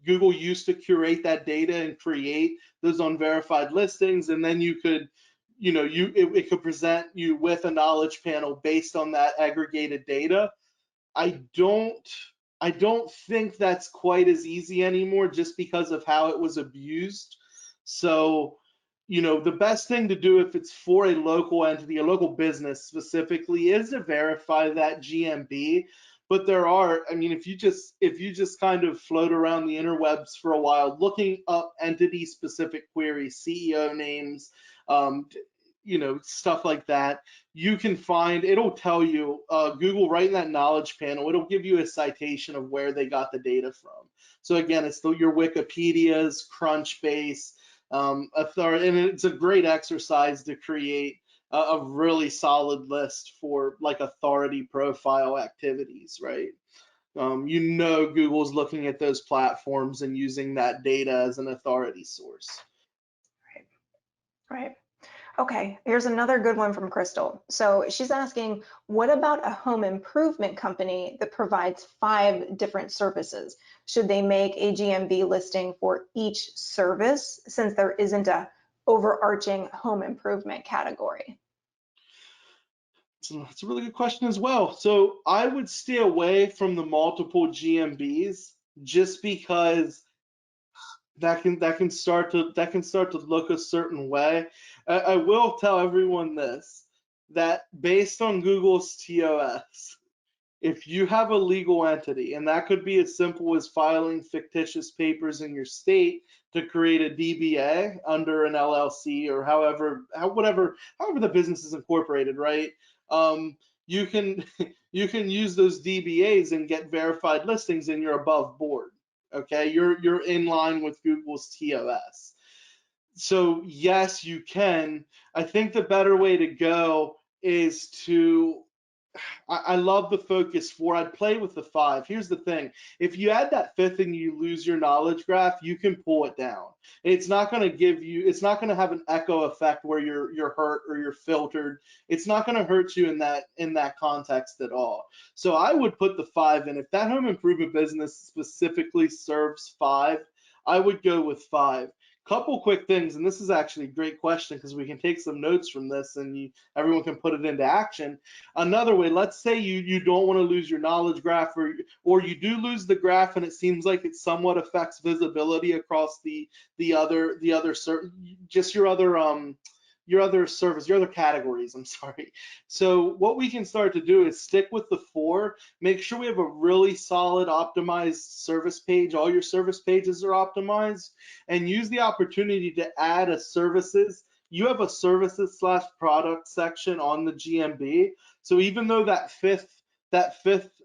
Google used to curate that data and create those unverified listings, and then you could, it could present you with a knowledge panel based on that aggregated data. I don't I don't think that's quite as easy anymore just because of how it was abused. So, the best thing to do if it's for a local entity, a local business specifically, is to verify that GMB. But I mean, if you just kind of float around the interwebs for a while, looking up entity specific queries, CEO names, um, stuff like that, you can find, it'll tell you, Google right in that knowledge panel, it'll give you a citation of where they got the data from. So again, it's your Wikipedias, Crunchbase, and it's a great exercise to create a really solid list for like authority profile activities, right? Google's looking at those platforms and using that data as an authority source.
Right, right. Okay, here's another good one from Crystal. So she's asking, what about a home improvement company that provides 5 different services? Should they make a GMB listing for each service since there isn't a overarching home improvement category?
So that's a really good question as well. So I would stay away from the multiple GMBs just because that can start to look a certain way. I will tell everyone this, that based on Google's TOS, if you have a legal entity, and that could be as simple as filing fictitious papers in your state to create a DBA under an LLC or however the business is incorporated, right? You can you can use those DBAs and get verified listings, and you're above board. Okay, you're in line with Google's TOS. So yes, you can. I think the better way to go is to I love the focus 4. I'd play with the 5. Here's the thing. If you add that 5th and you lose your knowledge graph, you can pull it down. It's not going to it's not going to have an echo effect where you're hurt or you're filtered. It's not going to hurt you in that context at all. So I would put the 5 in. If that home improvement business specifically serves 5, I would go with 5. Couple quick things, and this is actually a great question because we can take some notes from this and everyone can put it into action. Another way, let's say you don't want to lose your knowledge graph, or you do lose the graph and it seems like it somewhat affects visibility across the other just your other service, your other categories, I'm sorry. So what we can start to do is stick with the 4, make sure we have a really solid optimized service page, all your service pages are optimized, and use the opportunity to add a services. You have a services/product section on the GMB. So even though that fifth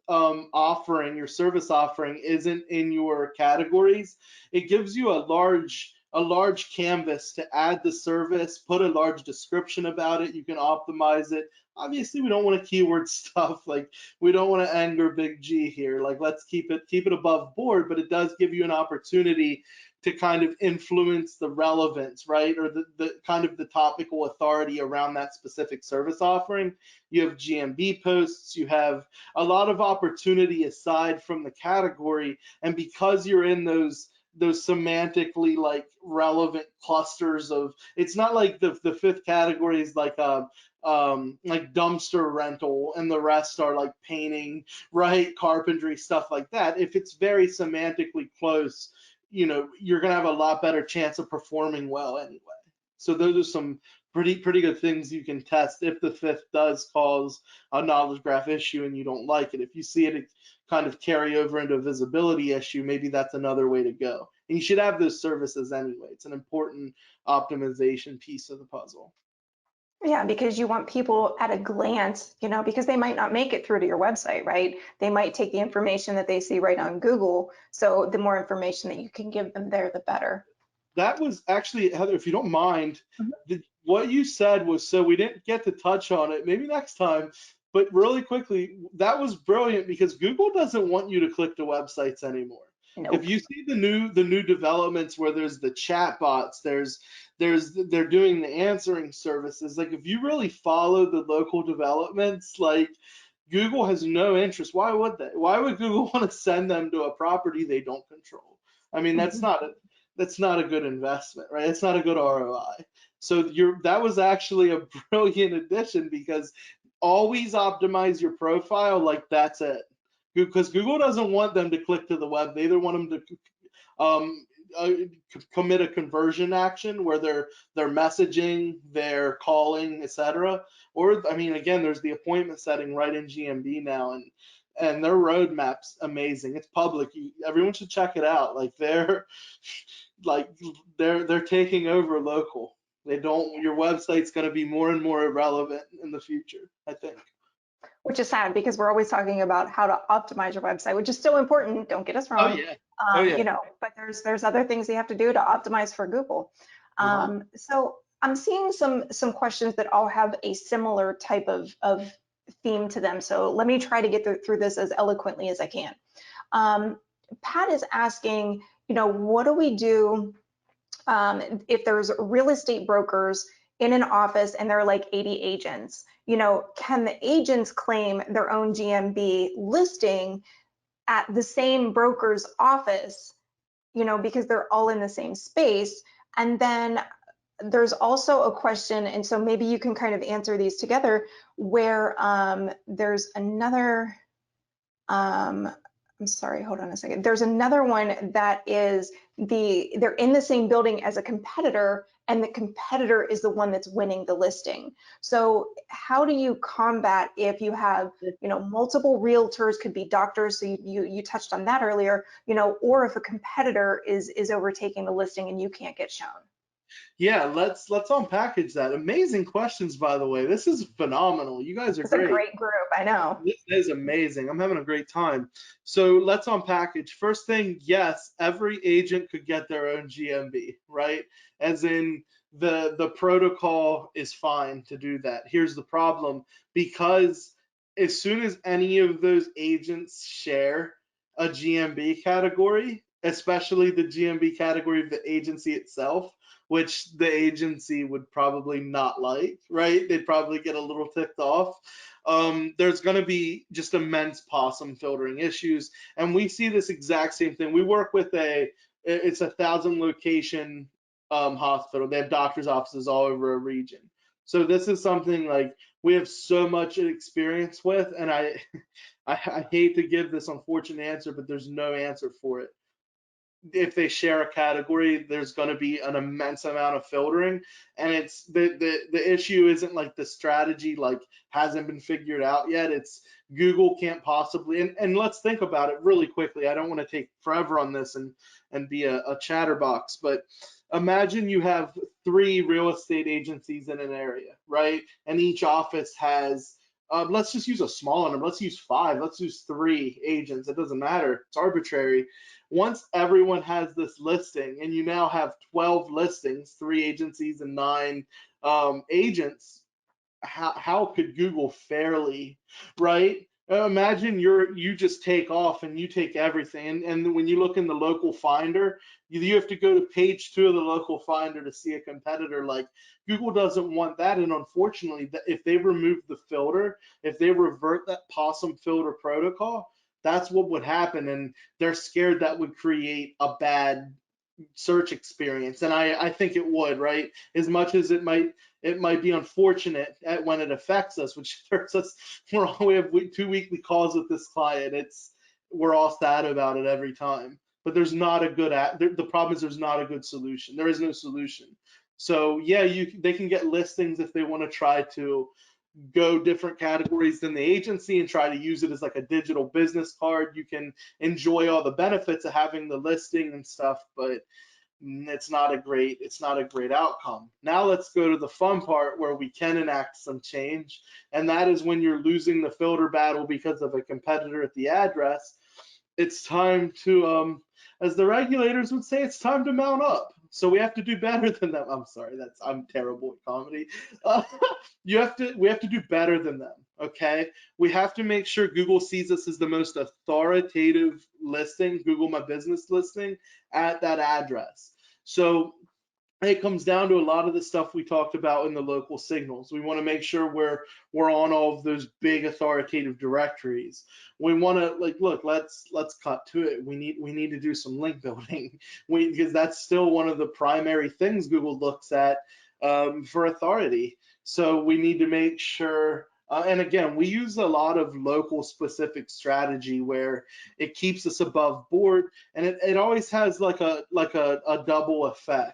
offering, your service offering, isn't in your categories, it gives you a large canvas to add the service, put a large description about it. You can optimize it. Obviously, we don't want to keyword stuff, like we don't want to anger Big G here. Like let's keep it above board, but it does give you an opportunity to kind of influence the relevance, right? Or the kind of the topical authority around that specific service offering. You have GMB posts, you have a lot of opportunity aside from the category. And because you're in those semantically like relevant clusters of, it's not like the 5th category is like like dumpster rental and the rest are like painting, right, carpentry, stuff like that. If it's very semantically close, you're going to have a lot better chance of performing well anyway. So those are some pretty good things you can test if the 5th does cause a knowledge graph issue and you don't like it. If you see it kind of carry over into a visibility issue, maybe that's another way to go. And you should have those services anyway. It's an important optimization piece of the puzzle.
Yeah, because you want people at a glance, because they might not make it through to your website, right? They might take the information that they see right on Google. So the more information that you can give them there, the better.
That was actually, Heather, if you don't mind,
Mhm.
what you said was, so we didn't get to touch on it, maybe next time, but really quickly, that was brilliant because Google doesn't want you to click to websites anymore. If
Nope.
you see the new developments where there's the chat bots, they're doing the answering services. Like if you really follow the local developments, like Google has no interest. Why would they? Why would Google want to send them to a property they don't control? I mean,
Mhm.
that's not a good investment, right? It's not a good ROI. So that was actually a brilliant addition because always optimize your profile, like that's it. Because Google doesn't want them to click to the web. They either want them to uh, commit a conversion action where they're messaging, they're calling, etc. Or I mean, again, there's the appointment setting right in GMB now, and their roadmap's amazing. It's public. Everyone should check it out. Like they're taking over local. They don't. Your website's going to be more and more irrelevant in the future, I think.
Which is sad because we're always talking about how to optimize your website, which is still important. Don't get us
Oh
wrong.
yeah. Oh yeah.
But there's other things you have to do to optimize for Google.
Uh-huh.
So I'm seeing some questions that all have a similar type of theme to them. So let me try to get through this as eloquently as I can. Pat is asking, what do we do if there's real estate brokers in an office and there are like 80 agents, can the agents claim their own GMB listing at the same broker's office, because they're all in the same space? And then there's also a question, and so maybe you can kind of answer these together, where there's another, I'm sorry, hold on a second. There's another one that is they're in the same building as a competitor, and the competitor is the one that's winning the listing. So how do you combat if you have, multiple realtors, could be doctors, so you touched on that earlier, or if a competitor is overtaking the listing and you can't get shown?
Yeah, let's unpackage that. Amazing questions, by the way. This is phenomenal. You guys are
It's a
great.
great group, I know.
This is amazing. I'm having a great time. So let's unpackage. First thing, yes, every agent could get their own GMB, right? As in the protocol is fine to do that. Here's the problem, because as soon as any of those agents share a GMB category, especially the GMB category of the agency itself, which the agency would probably not like, right? They'd probably get a little ticked off. There's going to be just immense possum filtering issues, and we see this exact same thing. We work with it's a 1,000 location hospital. They have doctors' offices all over a region. So this is something like we have so much experience with, and I hate to give this unfortunate answer, but there's no answer for it. If they share a category, there's going to be an immense amount of filtering, and it's the issue isn't like the strategy like hasn't been figured out yet. It's Google can't possibly, and let's think about it really quickly. I don't want to take forever on this and be a chatterbox, but imagine you have 3 real estate agencies in an area, right? And each office has let's just use a smaller number. Let's use 5. Let's use 3 agents. It doesn't matter. It's arbitrary. Once everyone has this listing, and you now have 12 listings, 3 agencies and 9 agents, how could Google fairly, right? Imagine you just take off and you take everything, and when you look in the local finder, you have to go to page 2 of the local finder to see a competitor. Like, Google doesn't want that, and unfortunately, if they remove the filter, if they revert that possum filter protocol, that's what would happen, and they're scared that would create a bad search experience, and I think it would, right? As much as it might be unfortunate when it affects us, which hurts us. We have 2 weekly calls with this client. We're all sad about it every time, but there's not a good the problem is there's not a good solution. There is no solution. So yeah, they can get listings if they want to try to go different categories than the agency and try to use it as like a digital business card. You can enjoy all the benefits of having the listing and stuff, but it's not a great outcome. Now let's go to the fun part where we can enact some change, and that is when you're losing the filter battle because of a competitor at the address. It's time to, as the regulators would say, it's time to mount up. So we have to do better than them. I'm sorry, I'm terrible at comedy. Uh, we have to do better than them. Okay, we have to make sure Google sees us as the most authoritative listing, Google My Business listing at that address. So it comes down to a lot of the stuff we talked about in the local signals. We want to make sure we're on all of those big authoritative directories. We want to look, let's cut to it. We need to do some link building, because that's still one of the primary things Google looks at for authority. So we need to make sure. And again, we use a lot of local specific strategy where it keeps us above board, and it always has like a double effect.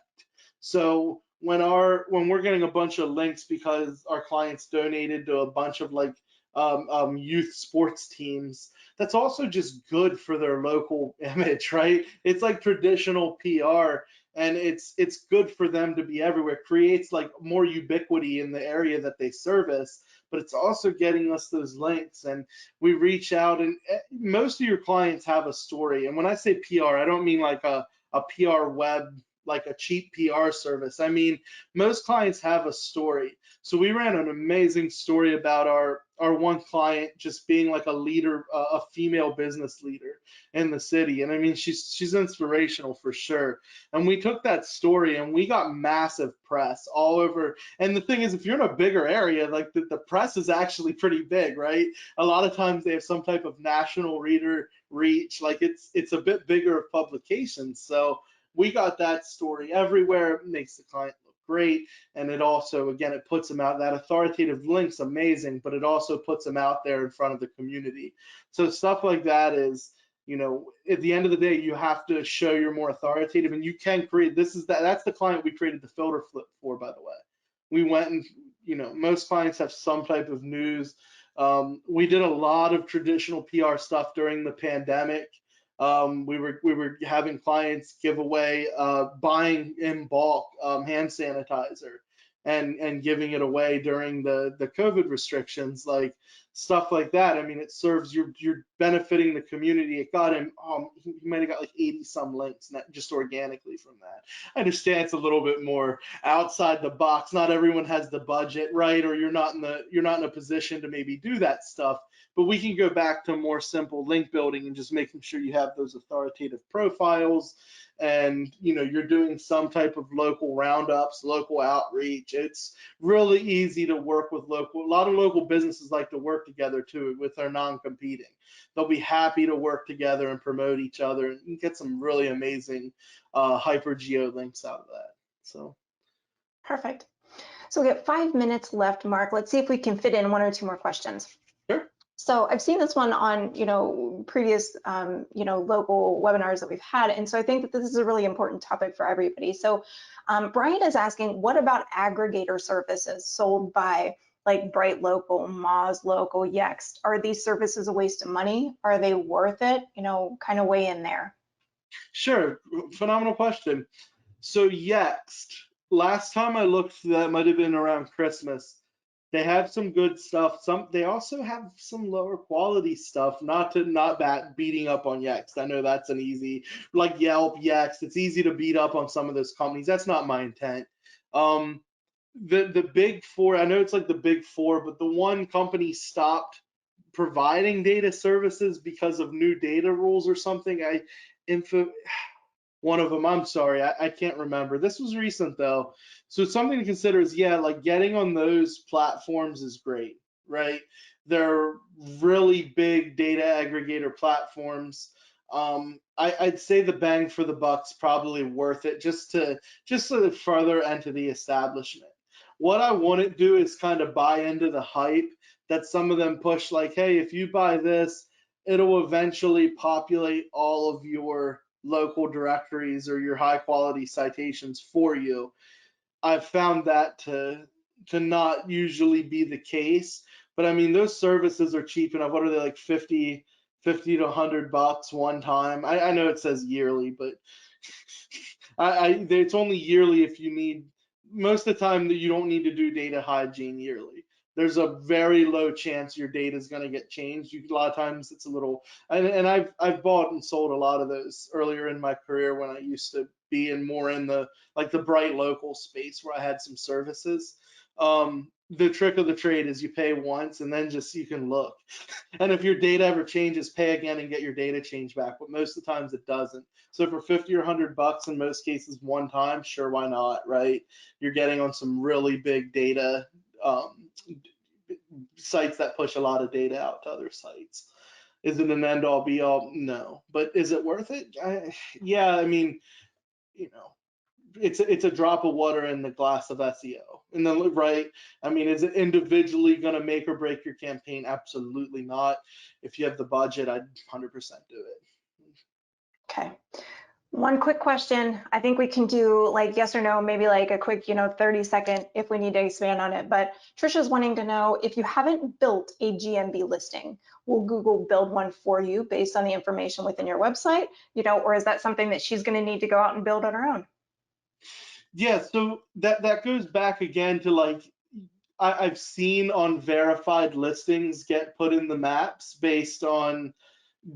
So when we're getting a bunch of links because our clients donated to a bunch of youth sports teams, that's also just good for their local image, right? It's like traditional PR, and it's good for them to be everywhere. It creates like more ubiquity in the area that they service, but it's also getting us those links. And we reach out, and most of your clients have a story. And when I say PR, I don't mean like a PR web, like a cheap PR service. I mean, most clients have a story. So we ran an amazing story about our our one client just being like a leader, a female business leader in the city. And I mean, she's inspirational for sure. And we took that story and we got massive press all over. And the thing is, if you're in a bigger area, like the press is actually pretty big, right? A lot of times they have some type of national reader reach, like it's a bit bigger of publications. So we got that story everywhere. It makes the client look great. And it also, again, it puts them out. That authoritative link's amazing, but it also puts them out there in front of the community. So stuff like that is, you know, at the end of the day, you have to show you're more authoritative, and you can create. That's the client we created the filter flip for, by the way. We went and, you know, most clients have some type of news. We did a lot of traditional PR stuff during the pandemic. We were having clients give away buying in bulk hand sanitizer and giving it away during the COVID restrictions, like stuff like that. I mean, it serves you're benefiting the community. It got him he might have got like 80 some links just organically from that. I understand it's a little bit more outside the box. Not everyone has the budget, right? Or you're not in a position to maybe do that stuff. But we can go back to more simple link building and just making sure you have those authoritative profiles, and you know, you're doing some type of local roundups, local outreach. It's really easy to work with a lot of local businesses like to work together too with their non-competing. They'll be happy to work together and promote each other, and you get some really amazing hyper geo links out of that. So
Perfect. So we have 5 minutes left, Mark. Let's see if we can fit in one or two more questions.
sure.
So I've seen this one on, previous, local webinars that we've had. And so I think that this is a really important topic for everybody. So Brian is asking, what about aggregator services sold by like Bright Local, Moz Local, Yext? Are these services a waste of money? Are they worth it? Kind of weigh in there.
Sure, phenomenal question. So Yext, last time I looked, that might have been around Christmas. They have some good stuff. They also have some lower quality stuff. Not beating up on Yext. I know that's an easy, like Yelp, Yext. It's easy to beat up on some of those companies. That's not my intent. The big four. I know it's like the big four, but the one company stopped providing data services because of new data rules or something. One of them, I'm sorry, I can't remember. This was recent though. So something to consider is, yeah, like getting on those platforms is great, right? They're really big data aggregator platforms. I'd say the bang for the buck's probably worth it, just to further enter the establishment. What I wouldn't do is kind of buy into the hype that some of them push, like, hey, if you buy this, it'll eventually populate all of your local directories or your high quality citations for you. I've found that to not usually be the case. But I mean, those services are cheap enough. What are they, like 50 to $100 one time? I know it says yearly, but it's only yearly if you need. Most of the time that you don't need to do data hygiene yearly. There's a very low chance your data is going to get changed. A lot of times it's a little, and I've bought and sold a lot of those earlier in my career when I used to be more in the Bright Local space where I had some services. The trick of the trade is you pay once and then just you can look. And if your data ever changes, pay again and get your data changed back. But most of the times it doesn't. So for 50 or $100 in most cases one time, sure, why not, right? You're getting on some really big data sites that push a lot of data out to other sites. Is it an end all be all? No. But is it worth it? Yeah, I mean, it's a drop of water in the glass of SEO. And then, right? I mean, is it individually going to make or break your campaign? Absolutely not. If you have the budget, I'd 100% do it.
Okay. One quick question. I think we can do like yes or no, maybe like a quick, 30-second if we need to expand on it. But Trisha's wanting to know, if you haven't built a GMB listing, will Google build one for you based on the information within your website? Or is that something that she's going to need to go out and build on her own?
Yeah, so that goes back again to, like, I've seen on verified listings get put in the maps based on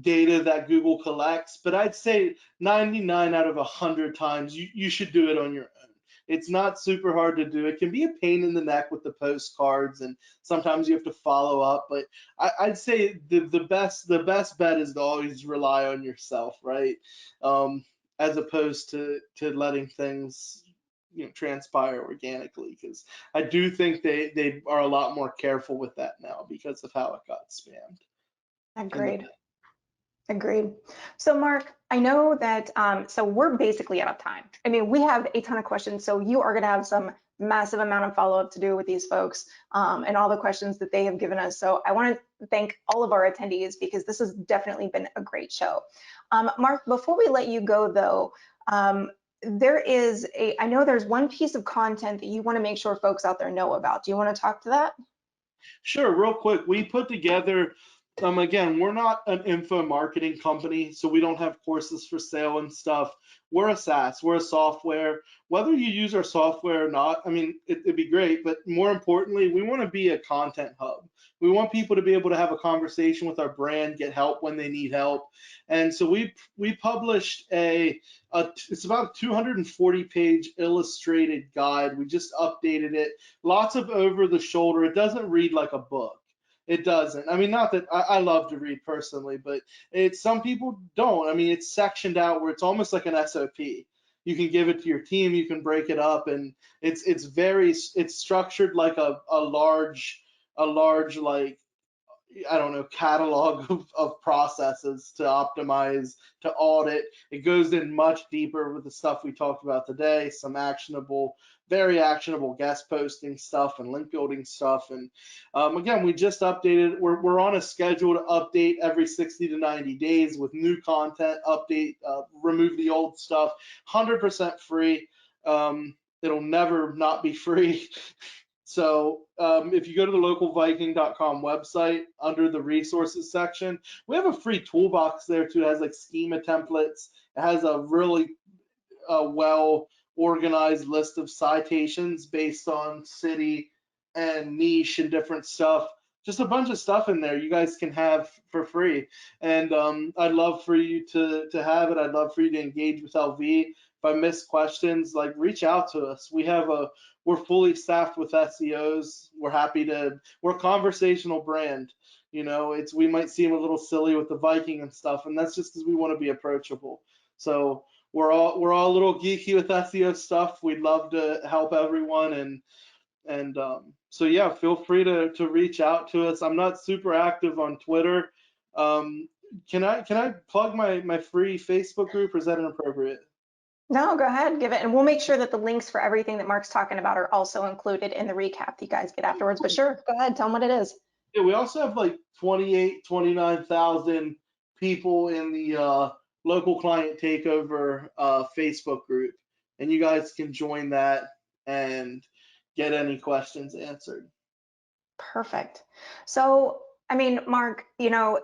data that Google collects, but I'd say 99 out of 100 times you should do it on your own. It's not super hard to do. It can be a pain in the neck with the postcards, and sometimes you have to follow up. But I'd say the best bet is to always rely on yourself, right? As opposed to letting things transpire organically, because I do think they are a lot more careful with that now because of how it got spammed in the
Agreed. Agreed. So Mark, I know that, so we're basically out of time. I mean, we have a ton of questions, so you are gonna have some massive amount of follow-up to do with these folks and all the questions that they have given us. So I wanna thank all of our attendees because this has definitely been a great show. Mark, before we let you go though, I know there's one piece of content that you wanna make sure folks out there know about. Do you wanna talk to that?
Sure, real quick, we put together, again, we're not an info marketing company, so we don't have courses for sale and stuff. We're a SaaS, we're a software. Whether you use our software or not, I mean, it'd be great, but more importantly, we want to be a content hub. We want people to be able to have a conversation with our brand, get help when they need help. And so we published it's about a 240-page illustrated guide. We just updated it. Lots of over the shoulder. It doesn't read like a book. It doesn't. I mean, not that I love to read personally, but some people don't. I mean, it's sectioned out where it's almost like an SOP. You can give it to your team, you can break it up, and it's structured like a large like, I don't know, catalog of processes to optimize, to audit. It goes in much deeper with the stuff we talked about today, some very actionable guest posting stuff and link building stuff. And again, we just updated, we're on a schedule to update every 60 to 90 days with new content, remove the old stuff, 100% free. It'll never not be free. So if you go to the localviking.com website, under the resources section, we have a free toolbox there too. It has like schema templates. It has a really well organized list of citations based on city and niche and different stuff. Just a bunch of stuff in there you guys can have for free. And I'd love for you to have it. I'd love for you to engage with LV. If I miss questions, like, reach out to us. We're fully staffed with SEOs. We're a conversational brand. We might seem a little silly with the Viking and stuff, and that's just because we want to be approachable. So we're all a little geeky with SEO stuff. We'd love to help everyone, and so yeah, feel free to reach out to us. I'm not super active on Twitter. Can I plug my free Facebook group, or is that inappropriate?
No, go ahead, give it, and we'll make sure that the links for everything that Mark's talking about are also included in the recap that you guys get afterwards. But sure, go ahead, tell them what it is.
Yeah, we also have like 29,000 people in the local client takeover Facebook group, and you guys can join that and get any questions answered.
Perfect. So, I mean, Mark,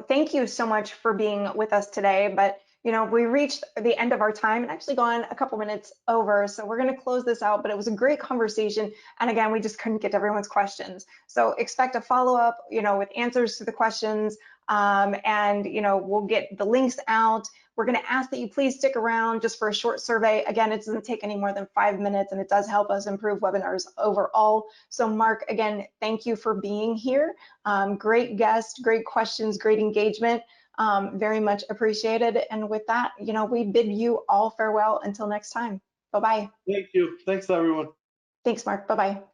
thank you so much for being with us today, but we reached the end of our time and actually gone a couple minutes over. So we're going to close this out, but it was a great conversation. And again, we just couldn't get to everyone's questions. So expect a follow-up, with answers to the questions. And we'll get the links out. We're going to ask that you please stick around just for a short survey. Again, it doesn't take any more than 5 minutes, and it does help us improve webinars overall. So Mark, again, thank you for being here. Great guest, great questions, great engagement. Very much appreciated. And with that, we bid you all farewell until next time. Bye-bye.
Thank you. Thanks, everyone.
Thanks, Mark. Bye-bye.